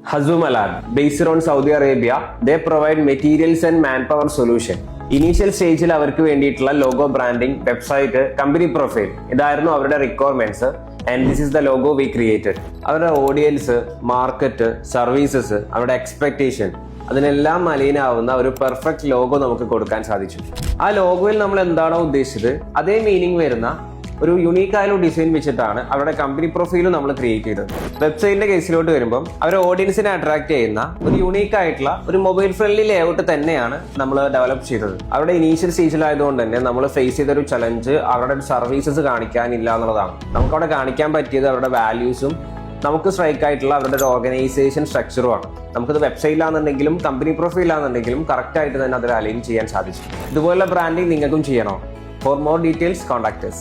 Hazumalan, based on Saudi Arabia, they provide materials and manpower solution. Initial സ്റ്റേജിൽ അവർക്ക് വേണ്ടിയിട്ടുള്ള logo branding, website, company profile ഇതായിരുന്നു അവരുടെ requirements. And this is the logo V created. അവരുടെ audience, market, services, അവരുടെ expectation അതിനെല്ലാം അലൈനാവുന്ന ഒരു perfect logo നമുക്ക് കൊടുക്കാൻ സാധിച്ചു. ആ ലോഗോയിൽ നമ്മൾ എന്താണോ ഉദ്ദേശിച്ചത് അതേ മീനിങ് വരുന്ന ഒരു യുണീക്ക് ആയാലും ഡിസൈൻ വെച്ചിട്ടാണ് അവരുടെ കമ്പനി പ്രൊഫൈലും നമ്മൾ ക്രിയേറ്റ് ചെയ്തത്. വെബ്സൈറ്റിന്റെ കേസിലോട്ട് വരുമ്പം അവരുടെ ഓഡിയൻസിനെ അട്രാക്ട് ചെയ്യുന്ന ഒരു യുണീക്ക് ആയിട്ടുള്ള ഒരു മൊബൈൽ ഫ്രണ്ട്ലി ലേഔട്ട് തന്നെയാണ് നമ്മൾ ഡെവലപ്പ് ചെയ്തത്. അവരുടെ ഇനീഷ്യൽ സ്റ്റേജിലായതുകൊണ്ട് തന്നെ നമ്മൾ ഫേസ് ചെയ്തൊരു ചലഞ്ച് അവരുടെ സർവീസസ് കാണിക്കാനില്ല എന്നുള്ളതാണ്. നമുക്കവിടെ കാണിക്കാൻ പറ്റിയത് അവരുടെ വാല്യൂസും നമുക്ക് സ്ട്രൈക്ക് ആയിട്ടുള്ള അവരുടെ ഒരു ഓർഗനൈസേഷൻ സ്ട്രക്ചറുമാണ്. നമുക്കത് വെബ്സൈറ്റിലാണെന്നുണ്ടെങ്കിലും കമ്പനി പ്രൊഫൈലാണെന്നുണ്ടെങ്കിലും കറക്റ്റ് ആയിട്ട് തന്നെ അതിൽ അലൈൻ ചെയ്യാൻ സാധിച്ചു. ഇതുപോലുള്ള ബ്രാൻഡിങ് നിങ്ങൾക്കും ചെയ്യണോ? For more details contact us.